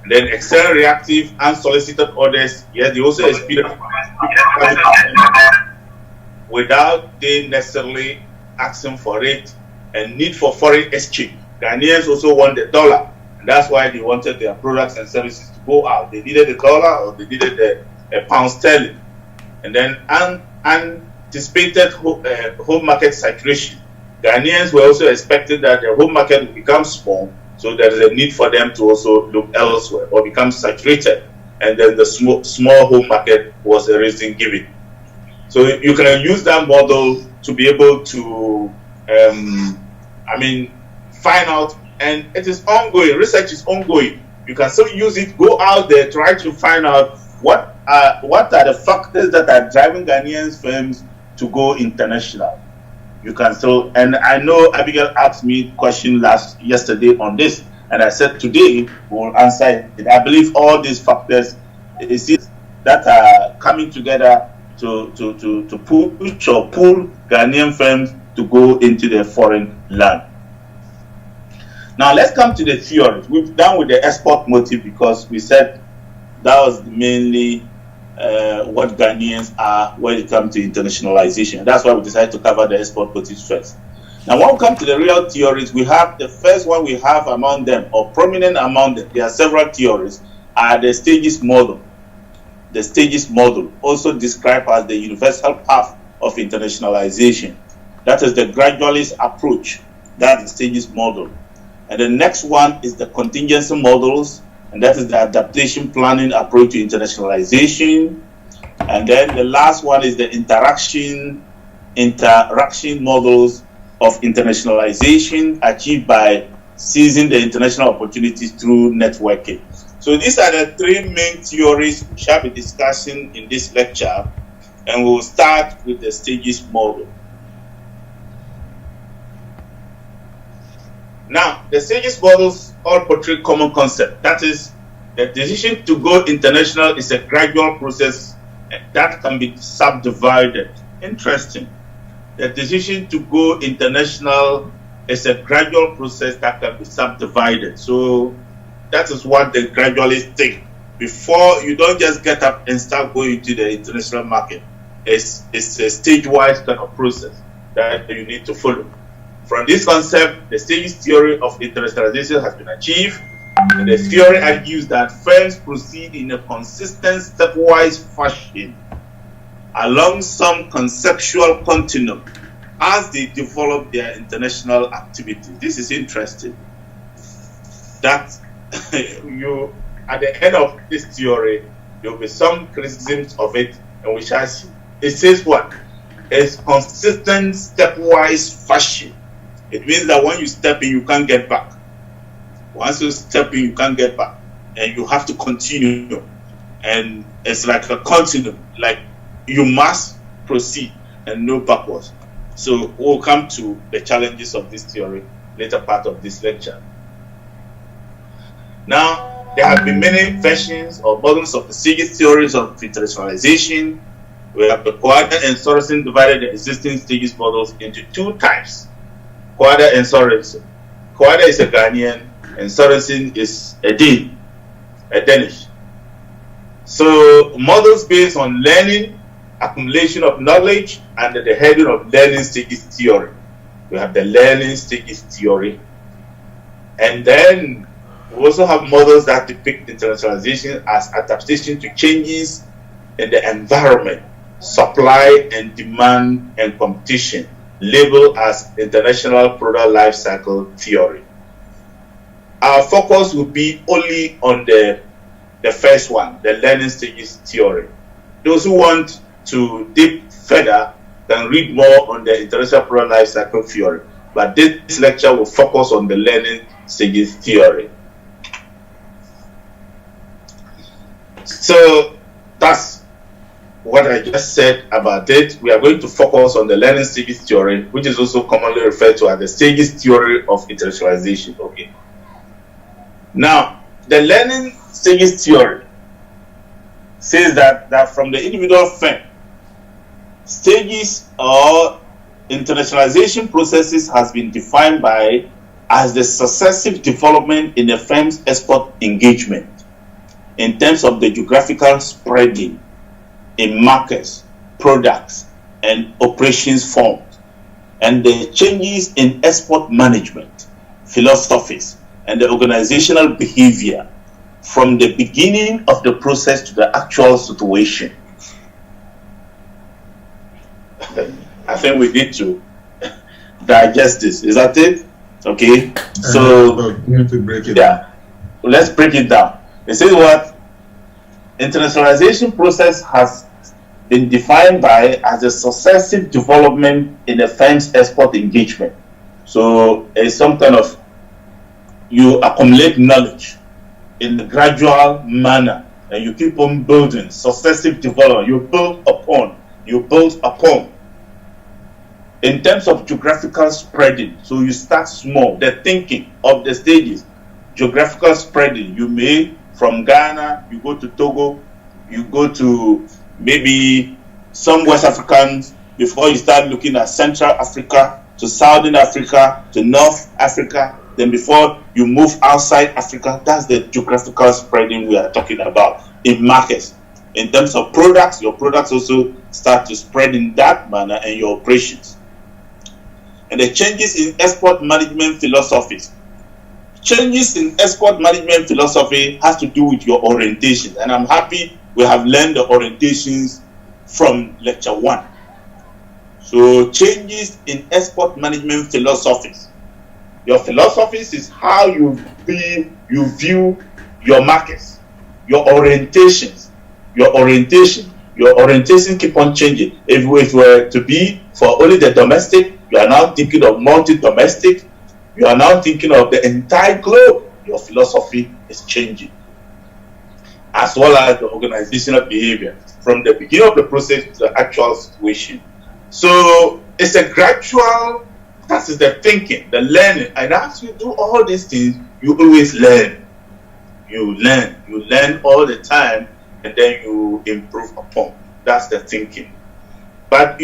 And then external reactive unsolicited orders, yes, they also experience without they necessarily asking for it, and need for foreign exchange. Ghanaians also want the dollar, and that's why they wanted their products and services to go out. They needed the dollar, or they needed a pound sterling. And then anticipated home market saturation. Ghanaians were also expecting that the home market would become small, so there is a need for them to also look elsewhere or become saturated. And then the small home market was a reason given. So you can use that model to be able to, find out, and it is ongoing. Research is ongoing. You can still use it. Go out there, try to find out what are the factors that are driving Ghanaian firms to go international. You can still, and I know Abigail asked me a question yesterday on this, and I said today we'll answer it. I believe all these factors that are coming together to push or pull Ghanaian firms to go into the foreign land. Now let's come to the theory. We've done with the export motive because we said that was mainly what Ghanaians are when it comes to internationalization. That's why we decided to cover the export motives first. Now when we come to the real theories, we have the first one we have among them, or prominent among them, there are several theories, are the stages model. The stages model, also described as the universal path of internationalization. That is the gradualist approach. That's the stages model. And the next one is the contingency models, and that is the adaptation planning approach to internationalization. And then the last one is the interaction models of internationalization achieved by seizing the international opportunities through networking. So these are the three main theories we shall be discussing in this lecture, and we'll start with the stages model. Now, the stages models all portray common concept. That is, the decision to go international is a gradual process that can be subdivided. Interesting. The decision to go international is a gradual process that can be subdivided. So that is what the gradualists think. Before, you don't just get up and start going to the international market. It's a stage-wise kind of process that you need to follow. From this concept, the stages theory of internationalization has been achieved. And the theory argues that firms proceed in a consistent stepwise fashion along some conceptual continuum as they develop their international activity. This is interesting. That you, at the end of this theory, there will be some criticisms of it, and we shall see. It says what? It's consistent stepwise fashion. It means that when you step in, you can't get back. Once you step in, you can't get back. And you have to continue. And it's like a continuum. Like you must proceed and no backwards. So we'll come to the challenges of this theory later part of this lecture. Now, there have been many versions or models of the stages theories of internationalization. We have the Cont'd and Sorensen divided the existing stages models into two types. Cont'd and Sorensen. Cont'd is a Ghanaian and Sorensen is a Danish. So models based on learning, accumulation of knowledge, and the heading of learning stages theory. We have the learning stages theory. And then we also have models that depict internationalization as adaptation to changes in the environment, supply and demand and competition, labeled as international product life cycle theory. Our focus will be only on the first one, the learning stages theory. Those who want to dip further can read more on the international product life cycle theory. But this lecture will focus on the learning stages theory. So that's what I just said about it. We are going to focus on the learning stages theory, which is also commonly referred to as the stages theory of internationalization. Okay. Now, the learning stages theory says that from the individual firm, stages or internationalization processes has been defined by as the successive development in the firm's export engagement. in terms of the geographical spreading in markets, products, and operations formed, and the changes in export management, philosophies, and the organizational behavior from the beginning of the process to the actual situation. I think we need to digest this. Is that it? Okay. So we need to break it down. Let's break it down. It says what? Internationalization process has been defined by as a successive development in a firm's export engagement. So it's some kind of, you accumulate knowledge in a gradual manner and you keep on building, successive development. You build upon. In terms of geographical spreading, so you start small, the thinking of the stages, geographical spreading, you may, from Ghana, you go to Togo, you go to maybe some West Africans, before you start looking at Central Africa, to Southern Africa, to North Africa, then before you move outside Africa. That's the geographical spreading we are talking about in markets. In terms of products, your products also start to spread in that manner, and your operations. And the changes in export management philosophies. Changes in export management philosophy has to do with your orientation, and I'm happy we have learned the orientations from lecture 1. So changes in export management philosophies. Your philosophies is how you view your markets, your orientations. Your orientation keep on changing. If it were to be for only the domestic, you are now thinking of multi-domestic. You are now thinking of the entire globe. Your philosophy is changing, as well as the organizational behavior from the beginning of the process to the actual situation. So it's a gradual. That is the thinking, the learning. And as you do all these things, you always learn. You learn all the time, and then you improve upon. That's the thinking. But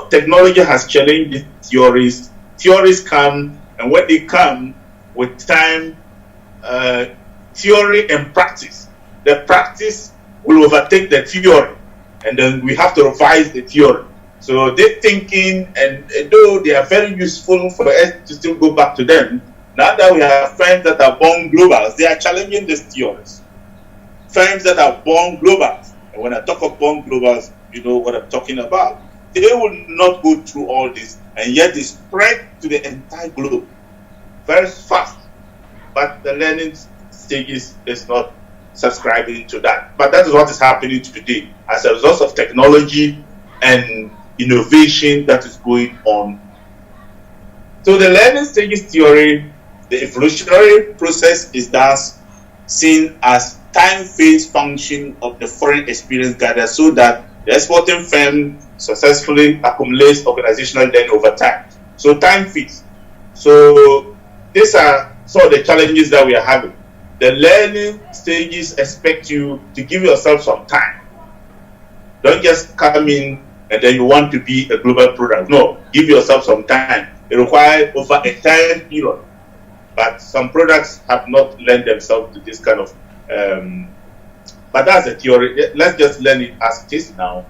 technology has challenged the theories. Theories come, and when they come with time, theory and practice. The practice will overtake the theory, and then we have to revise the theory. So they're thinking, and though they are very useful for us to still go back to them, now that we have firms that are born globals, they are challenging these theories. Firms that are born globals, and when I talk of born globals, you know what I'm talking about. They will not go through all this, and yet they spread to the entire globe very fast. But the learning stages is not subscribing to that. But that is what is happening today as a result of technology and innovation that is going on. So the learning stages theory, the evolutionary process, is thus seen as time phase function of the foreign experience gathered, so that the exporting firm successfully accumulates organizational learning over time. So time phase. So these are some of the challenges that we are having. The learning stages expect you to give yourself some time. Don't just come in and then you want to be a global product. No, give yourself some time. It requires over a time period. But some products have not lent themselves to this kind of but that's a theory. Let's just learn it as it is now,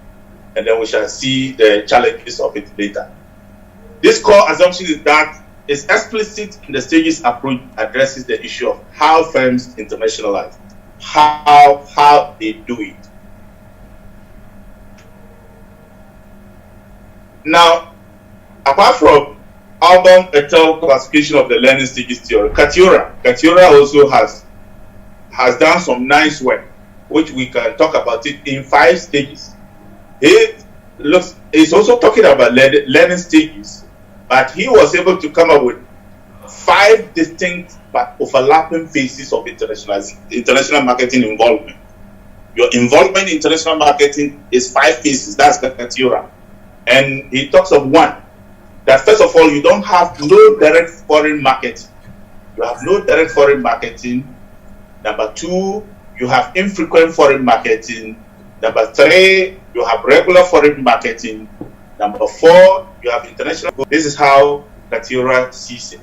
and then we shall see the challenges of it later. This core assumption is that it's explicit in the stages approach addresses the issue of how firms internationalize, how they do it. Now, apart from Album et al. Classification of the learning stages theory, Katura also has done some nice work, which we can talk about it in 5 stages. It's also talking about learning stages, but he was able to come up with 5 distinct but overlapping phases of international marketing involvement. Your involvement in international marketing is 5 phases. That's Katura. And he talks of 1, that first of all, you don't have no direct foreign marketing. You have no direct foreign marketing. Number 2, you have infrequent foreign marketing. Number 3, you have regular foreign marketing. Number 4, you have international. This is how Katura sees it.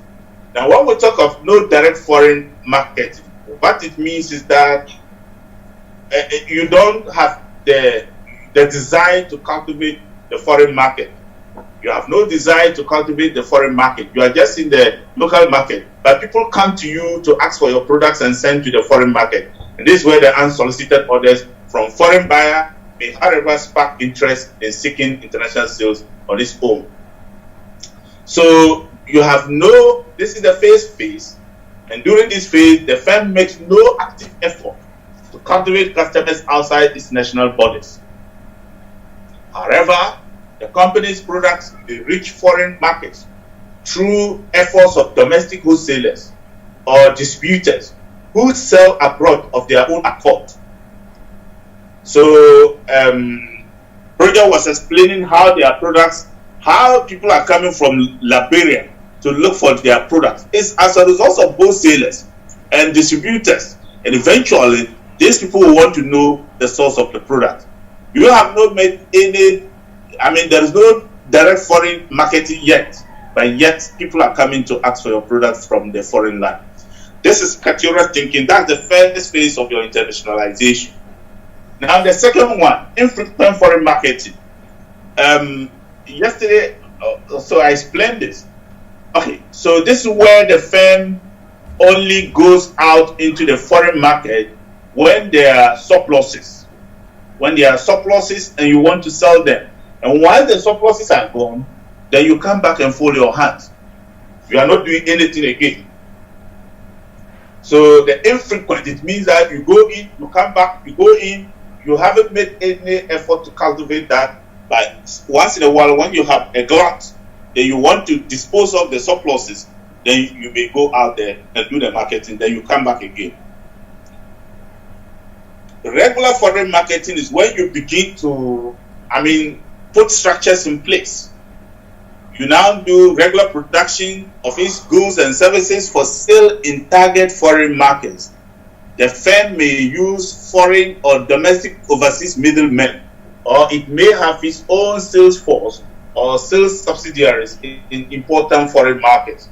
Now, when we talk of no direct foreign marketing, what it means is that you don't have the desire to cultivate the foreign market. You have no desire to cultivate the foreign market. You are just in the local market. But people come to you to ask for your products and send to the foreign market. And this is where the unsolicited orders from foreign buyer may, however, spark interest in seeking international sales on its own. So you have no, this is the first phase. And during this phase, the firm makes no active effort to cultivate customers outside its national borders. However, the company's products may reach foreign markets through efforts of domestic wholesalers or distributors who sell abroad of their own accord. So, Roger was explaining how their products, how people are coming from Liberia to look for their products. It's as a result of wholesalers and distributors, and eventually these people will want to know the source of the product. You have not made any, there is no direct foreign marketing yet, but yet people are coming to ask for your products from the foreign land. This is categorical thinking. That's the first phase of your internationalization. Now the second one, infrequent foreign marketing. Yesterday, so I explained this. Okay, so this is where the firm only goes out into the foreign market when there are surpluses. When there are surpluses and you want to sell them. And once the surpluses are gone, then you come back and fold your hands. You are not doing anything again. So the infrequent, it means that you go in, you come back, you go in, you haven't made any effort to cultivate that. But once in a while, when you have a glut, then you want to dispose of the surpluses, then you may go out there and do the marketing, then you come back again. Regular foreign marketing is when you begin to, put structures in place. You now do regular production of its goods and services for sale in target foreign markets. The firm may use foreign or domestic overseas middlemen, or it may have its own sales force or sales subsidiaries in important foreign markets.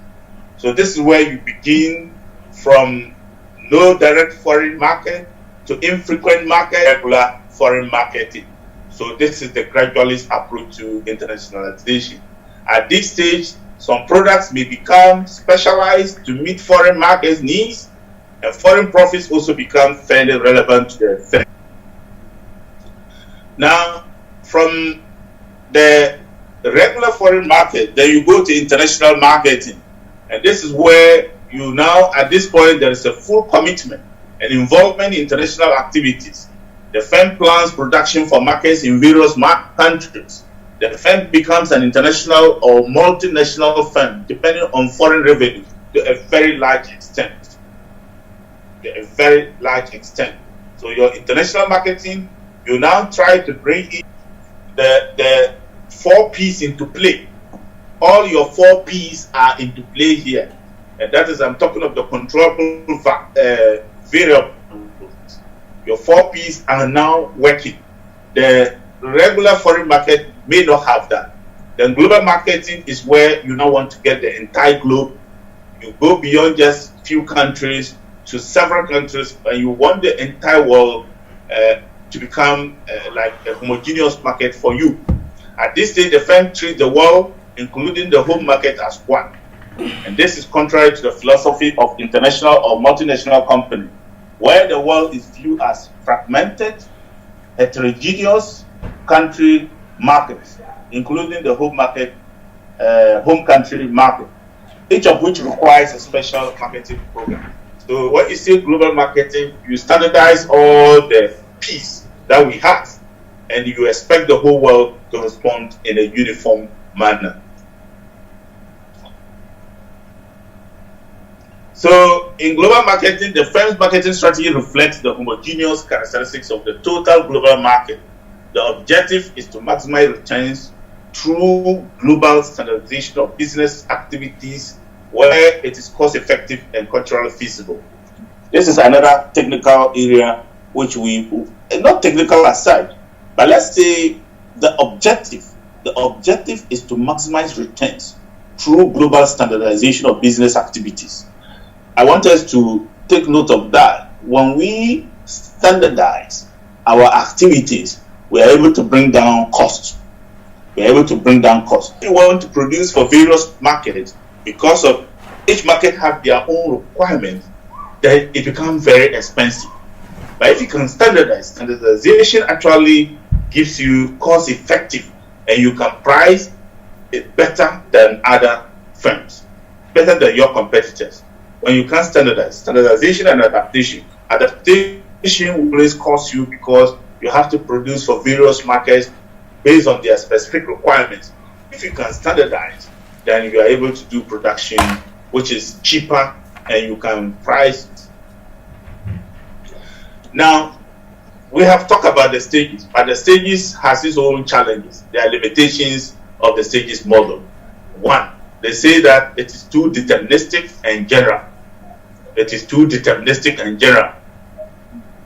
So this is where you begin from no direct foreign market to infrequent market, regular foreign marketing. So this is the gradualist approach to internationalization. At this stage, some products may become specialized to meet foreign markets' needs, and foreign profits also become fairly relevant to the firm. Now, from the regular foreign market, then you go to international marketing. And this is where you now, at this point, there is a full commitment and involvement in international activities. The firm plans production for markets in various countries. The firm becomes an international or multinational firm, depending on foreign revenue, to a very large extent. So your international marketing, you now try to bring in the 4 P's into play. All your 4 P's are into play here. And that is, I'm talking of the controllable variables. Your 4 P's are now working. The regular foreign market may not have that. Then global marketing is where you now want to get the entire globe. You go beyond just few countries to several countries, and you want the entire world to become like a homogeneous market for you. At this stage, the firm treats the world, including the home market, as one. And this is contrary to the philosophy of international or multinational company, where the world is viewed as fragmented, heterogeneous country markets, including the home market, home country market, each of which requires a special marketing program. So when you say global marketing, you standardize all the P's that we have, and you expect the whole world to respond in a uniform manner. So in global marketing, the firm's marketing strategy reflects the homogeneous characteristics of the total global market. The objective is to maximize returns through global standardization of business activities where it is cost effective and culturally feasible. This is another technical area which we, not technical aside, but let's say the objective is to maximize returns through global standardization of business activities. I want us to take note of that. When we standardize, our activities, we are able to bring down costs. We are able to bring down costs. We want to produce for various markets because of each market have their own requirements, then it becomes very expensive. But if you can standardize, standardization actually gives you cost effective, and you can price it better than other firms, better than your competitors. When you can standardize, standardization and adaptation. Adaptation will always cost you because you have to produce for various markets based on their specific requirements. If you can standardize, then you are able to do production which is cheaper, and you can price it. Now, we have talked about the stages, but the stages has its own challenges. There are limitations of the stages model. One, they say that it is too deterministic and general. It is too deterministic and general.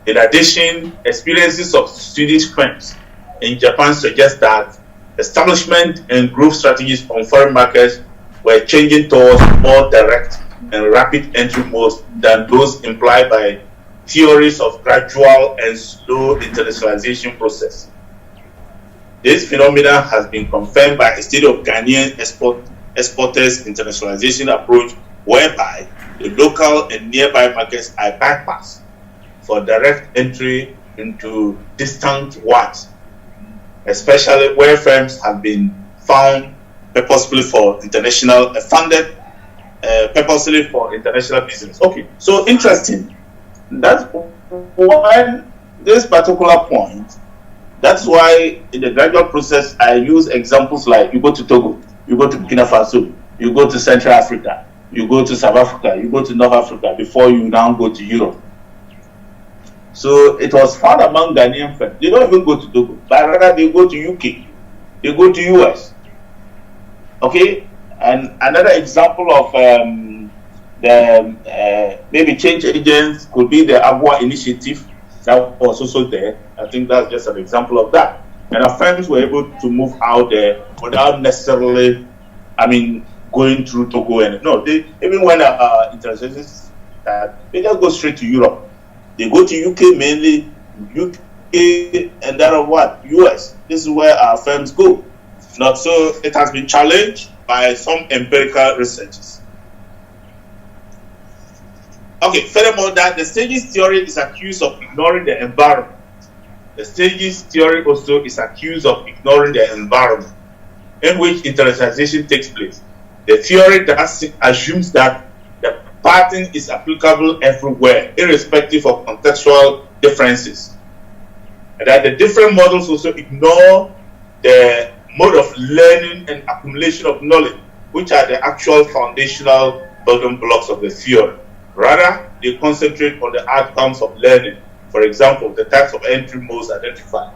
In addition, experiences of Swedish firms in Japan suggest that establishment and growth strategies on foreign markets were changing towards more direct and rapid entry modes than those implied by theories of gradual and slow internationalization process. This phenomenon has been confirmed by a study of Ghanaian exporters' internationalization approach, whereby the local and nearby markets are bypassed for direct entry into distant ones, especially where firms have been found purposefully for international purposely for international business. Okay, so interesting. That's why this particular point. That's why in the gradual process I use examples like you go to Togo, you go to Burkina Faso, you go to Central Africa, you go to South Africa, you go to North Africa before you now go to Europe. So it was found among Ghanaian firms. They don't even go to Togo, but rather they go to UK, they go to US. Okay, and another example of maybe change agents could be the Agua initiative that was also there. I think that's just an example of that. And our firms were able to move out there without necessarily, going through Togo. And no, they even when internationalists they just go straight to Europe. They go to UK mainly, UK, and then what? US. This is where our firms go. Not so. It has been challenged by some empirical researchers. Okay, furthermore, that the stages theory is accused of ignoring the environment. The stages theory also is accused of ignoring the environment in which internationalization takes place. The theory assumes that the pattern is applicable everywhere, irrespective of contextual differences. And that the different models also ignore the mode of learning and accumulation of knowledge, which are the actual foundational building blocks of the theory. Rather, they concentrate on the outcomes of learning. For example, the types of entry modes identified.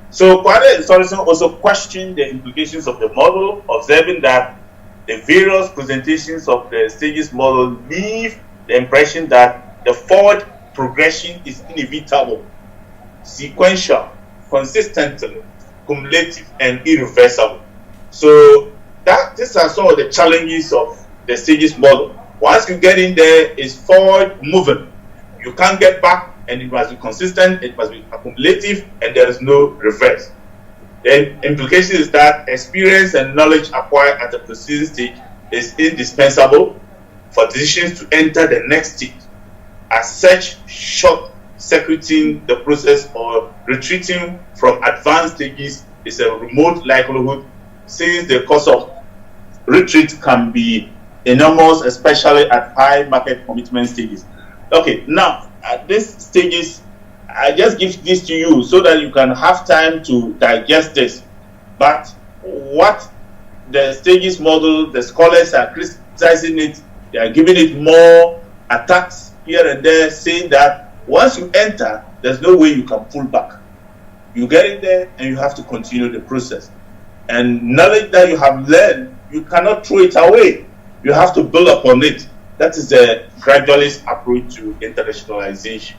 So, Cont'd and Sorensen also questioned the implications of the model, observing that the various presentations of the stages model leave the impression that the forward progression is inevitable, sequential, consistently, cumulative, and irreversible. So, these are some of the challenges of the stages model. Once you get in there, it's forward moving. You can't get back, and it must be consistent, it must be accumulative, and there is no reverse. The implication is that experience and knowledge acquired at the preceding stage is indispensable for decisions to enter the next stage. As such, short-circuiting the process or retreating from advanced stages is a remote likelihood, since the cost of retreat can be enormous, especially at high market commitment stages. Okay, now at these stages, I just give this to you so that you can have time to digest this. But what the stages model, the scholars are criticizing it, they are giving it more attacks here and there, saying that once you enter, there's no way you can pull back. You get in there and you have to continue the process. And knowledge that you have learned, you cannot throw it away. You have to build upon it. That is the gradualist approach to internationalization.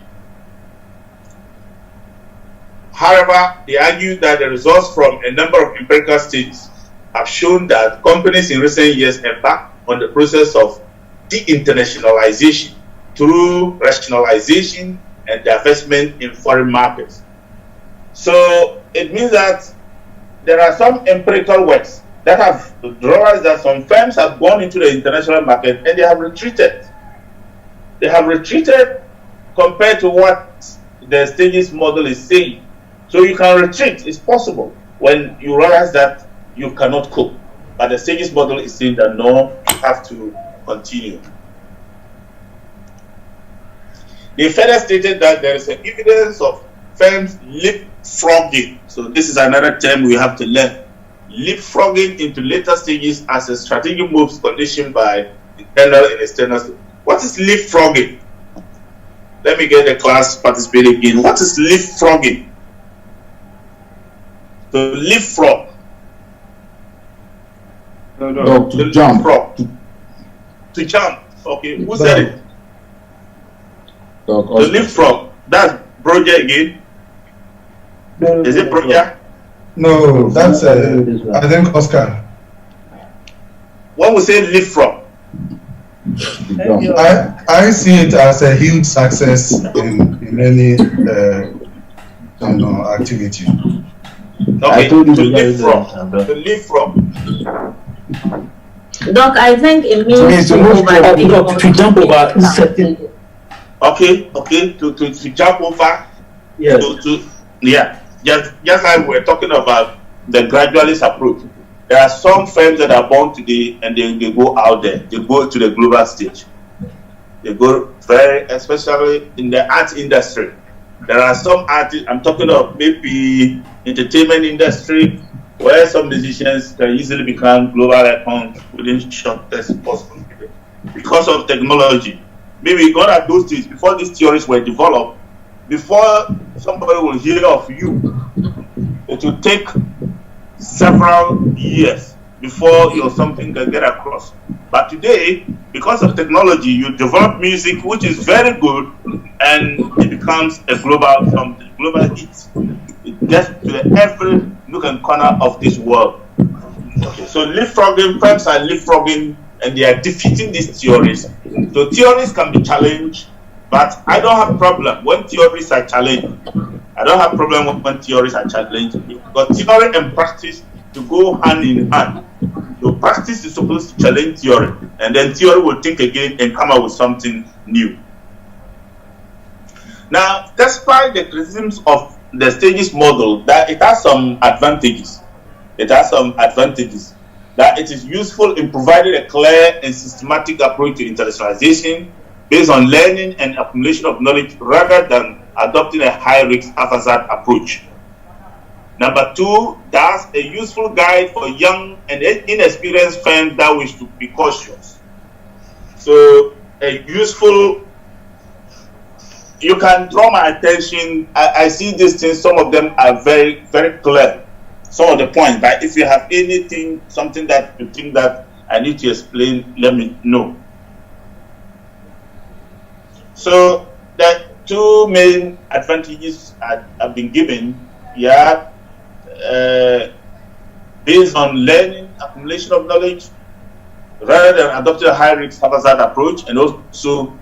However, they argue that the results from a number of empirical studies have shown that companies in recent years embarked on the process of de-internationalization through rationalization and divestment in foreign markets. So it means that there are some empirical works that have realized that some firms have gone into the international market and they have retreated. They have retreated compared to what the stages model is saying. So you can retreat, it's possible, when you realize that you cannot cope. But the stages model is saying that no, you have to continue. They further stated that there is an evidence of firms leapfrogging. So this is another term we have to learn. Leapfrogging into later stages as a strategic move conditioned by internal and external. What is leapfrogging? Let me get the class participating again. What is leapfrogging? To leapfrog. No, to jump. To jump. Okay, who said it? To leapfrog. That's Broja again. Is it Broja? No, that's I think Oscar. When we say leapfrog, I see it as a huge success in any activity. Okay, to leapfrog. Doc, I think it means to jump over certain. Okay, to jump over. Yeah. Just like we're talking about the gradualist approach. There are some firms that are born today and then they go out there. They go to the global stage. They go especially in the art industry. There are some artists, I'm talking of maybe entertainment industry, where some musicians can easily become global icons within shortest possible period because of technology. Maybe gone at those days before these theories were developed. Before somebody will hear of you, it will take several years before your something can get across. But today, because of technology, you develop music which is very good, and it becomes a global something, global hit. It gets to every nook and corner of this world. Okay, so leapfrogging, firms are leapfrogging, and they are defeating these theories. So theories can be challenged, but I don't have a problem when theories are challenged. I don't have a problem when theories are challenged, because theory and practice to go hand in hand. So practice is supposed to challenge theory, and then theory will think again and come up with something new. Now, despite the criticisms of the stages model, that it has some advantages. It has some advantages. That it is useful in providing a clear and systematic approach to internationalization based on learning and accumulation of knowledge rather than adopting a high-risk haphazard approach. Number two, that's a useful guide for young and inexperienced firms that wish to be cautious. So, a useful, you can draw my attention. I see these things, some of them are very, very clear. Some of the points, but if you have anything, something that you think that I need to explain, let me know. So, the two main advantages have been given. Yeah. Based on learning, accumulation of knowledge, rather than adopting a high-risk haphazard approach, and also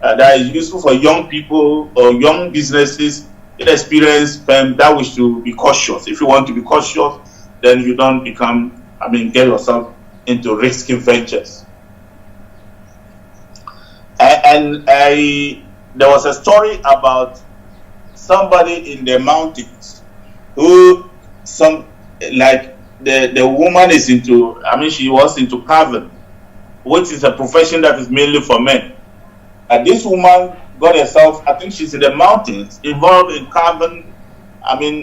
that is useful for young people or young businesses, inexperienced firms that wish to be cautious. If you want to be cautious, then you don't get yourself into risky ventures. And there was a story about somebody in the mountains who the woman is into, she was into carving, which is a profession that is mainly for men. And this woman got herself, I think she's in the mountains, involved in carving,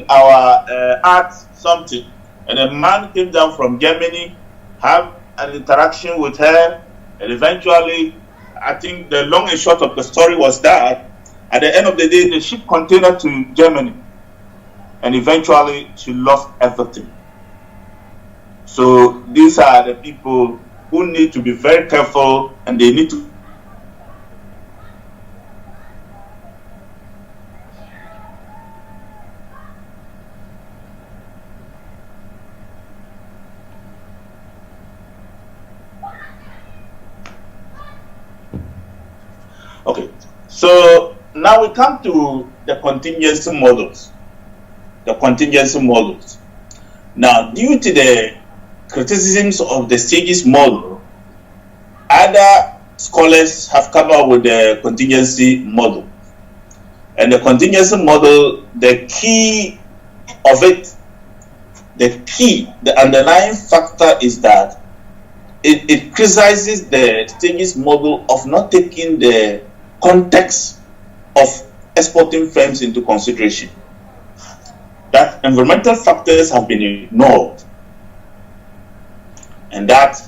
our art something. And a man came down from Germany, have an interaction with her, and eventually, I think the long and short of the story was that at the end of the day, the ship continued to Germany. And eventually, she lost everything. So these are the people who need to be very careful, and they need to. Okay, so now we come to the contingency models. The contingency models. Now, due to the criticisms of the stages model, other scholars have come up with the contingency model. And the contingency model, the key of it, the underlying factor is that it criticizes the stages model of not taking the context of exporting firms into consideration. That environmental factors have been ignored, and that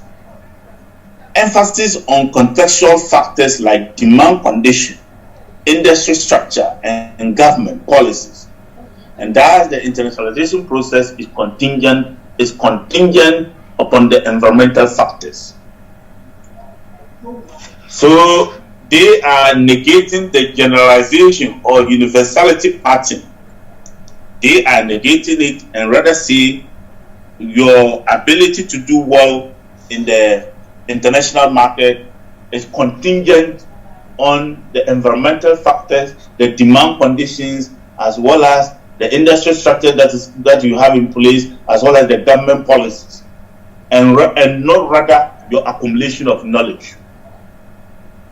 emphasis on contextual factors like demand condition, industry structure, and government policies, and that the internationalization process is contingent upon the environmental factors. So they are negating the generalization or universality pattern. They are negating it and rather say your ability to do well in the international market is contingent on the environmental factors, the demand conditions, as well as the industry structure that you have in place, as well as the government policies, and not rather your accumulation of knowledge.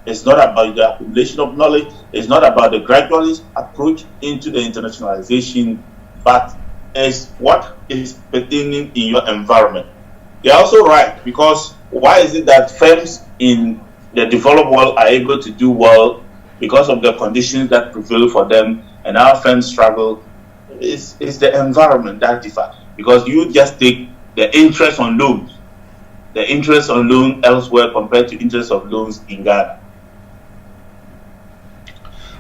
It's not about the accumulation of knowledge. It's not about the gradualist approach into the internationalization, but it's what is pertaining in your environment. They are also right, because why is it that firms in the developed world are able to do well because of the conditions that prevail for them, and our firms struggle? Is the environment that differs? Because you just take the interest on loans, the interest on loan elsewhere compared to interest of loans in Ghana.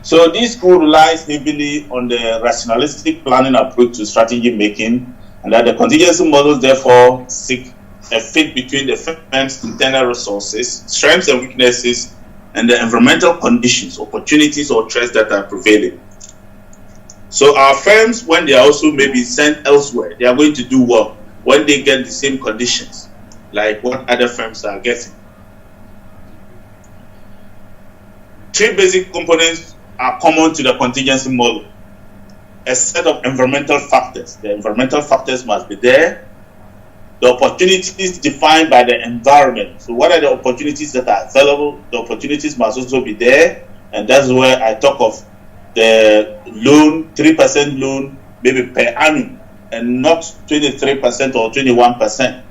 So this school relies heavily on the rationalistic planning approach to strategy making, and that the contingency models therefore seek a fit between the firm's internal resources, strengths and weaknesses, and the environmental conditions, opportunities or threats that are prevailing. So our firms, when they are also maybe sent elsewhere, they are going to do well when they get the same conditions like what other firms are getting. Three basic components are common to the contingency model. A set of environmental factors. The environmental factors must be there. The opportunities defined by the environment. So what are the opportunities that are available? The opportunities must also be there. And that's where I talk of the loan, 3% loan, maybe per annum, and not 23% or 21%.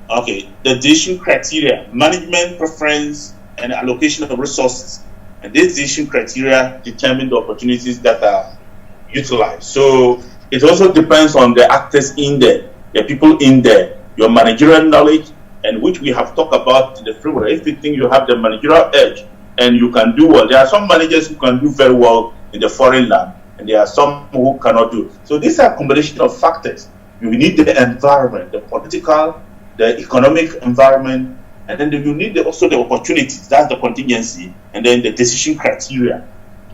Okay, the decision criteria, management preference, and allocation of resources. And these decision criteria determine the opportunities that are utilized. So it also depends on the actors in there, the people in there, your managerial knowledge, and which we have talked about in the framework. If you think you have the managerial edge and you can do well, there are some managers who can do very well in the foreign land, and there are some who cannot do. So these are a combination of factors. You need the environment, the political, the economic environment, and then you need also the opportunities. That's the contingency, and then the decision criteria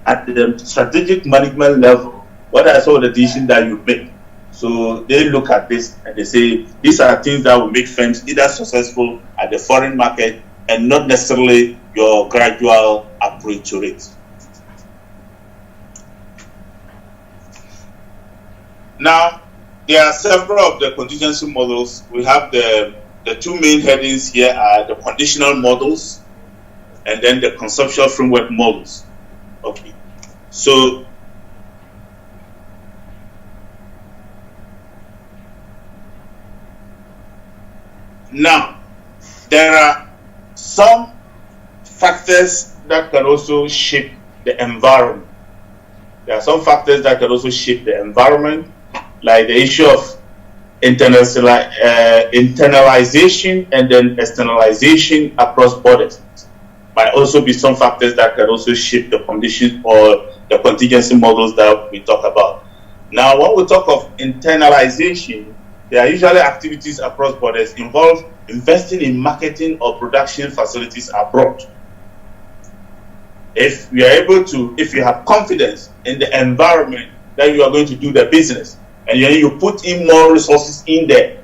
at the strategic management level. What are some of the decisions that you make? So they look at this and they say these are things that will make firms either successful at the foreign market and not necessarily your gradual approach to it. Now, there are several of the contingency models. We have the two main headings here are the conditional models and then the conceptual framework models. Okay, so now there are some factors that can also shape the environment. There are some factors that can also shape the environment, like the issue of internalization and then externalization across borders. Might also be some factors that can also shape the conditions or the contingency models that we talk about. Now, when we talk of internalization, there are usually activities across borders involve investing in marketing or production facilities abroad. If you are able to, if you have confidence in the environment that you are going to do the business, and you put in more resources in there,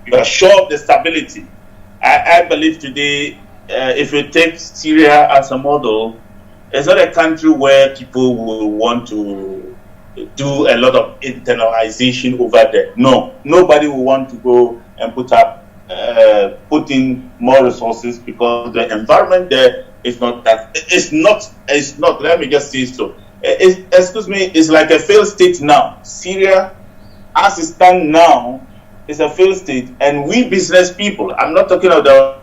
you are sure of the stability. I believe today, if you take Syria as a model, It's not a country where people will want to do a lot of internalization over there. No, nobody will want to go and put in more resources because the environment there is not that. It's not. Let me just say so. Excuse me. It's like a failed state now. Syria, as it stands now, is a failed state, and we business people. I'm not talking about the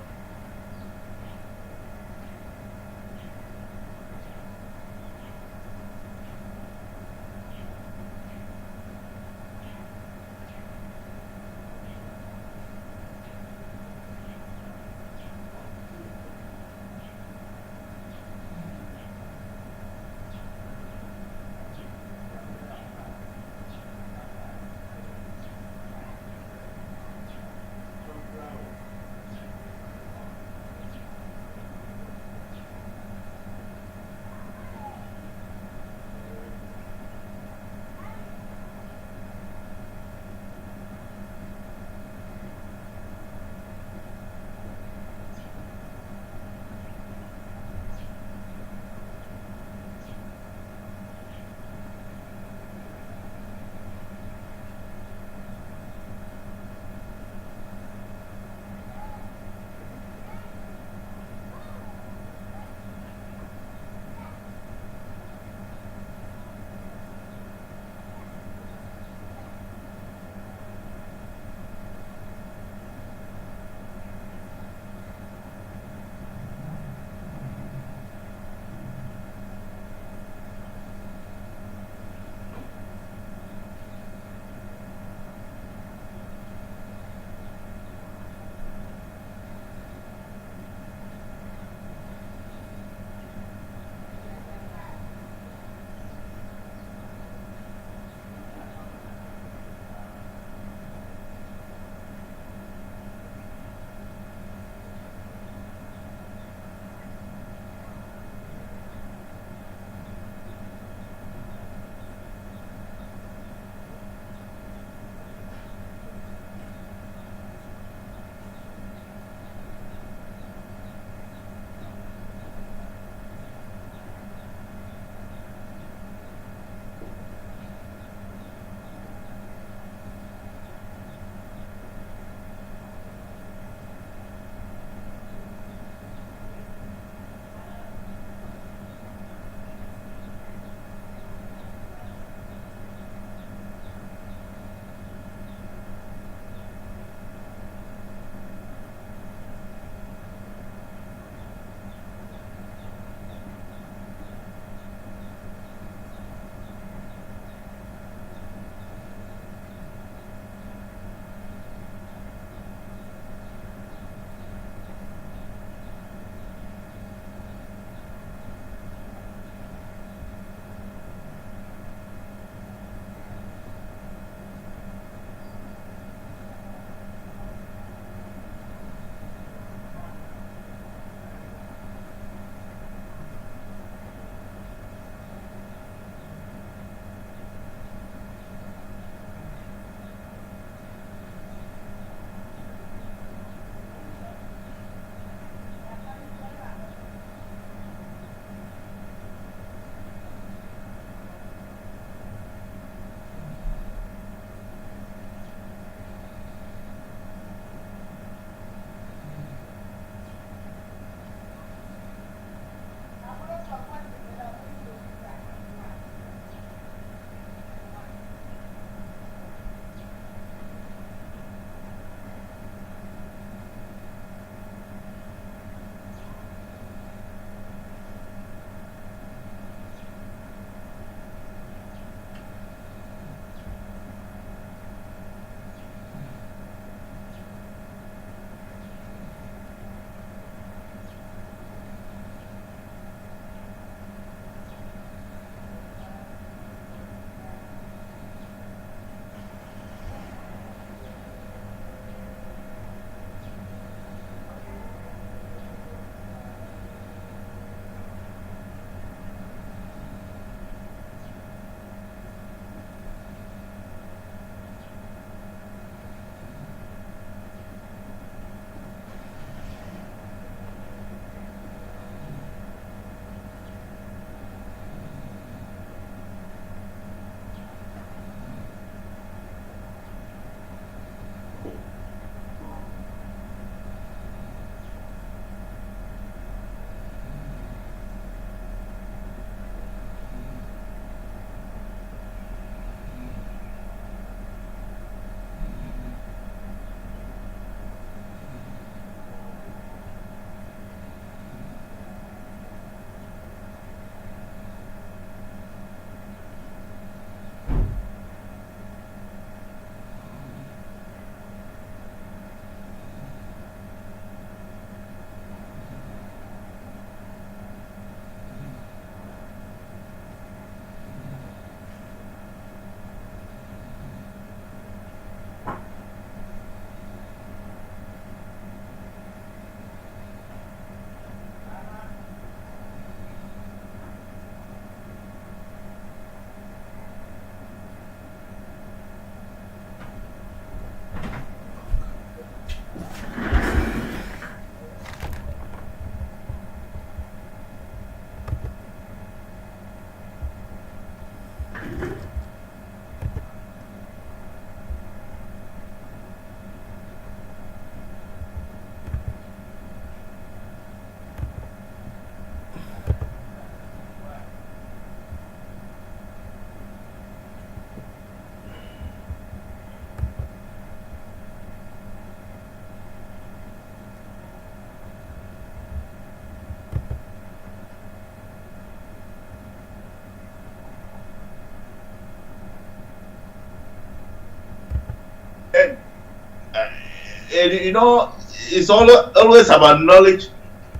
you know, it's always about knowledge.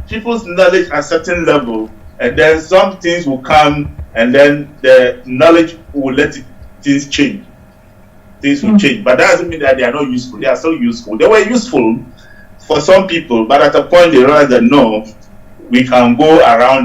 People's knowledge at a certain level, and then some things will come, and then the knowledge will let things change. Things will change, but that doesn't mean that they are not useful. They are still useful. They were useful for some people, but at a point they realized that no, we can go around